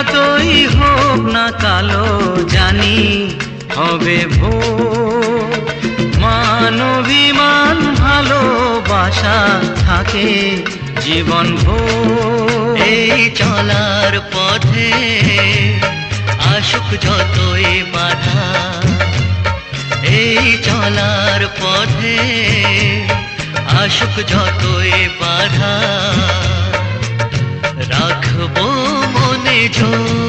যতই হোক না কালো জানি হবে ভোর। মানবিমান ভালোবাসা থাকে জীবন ভোর। এই চলার পথে আসুক যতই বাধা, এই চলার পথে আসুক যতই বাধা, রাখবো মনে জোর।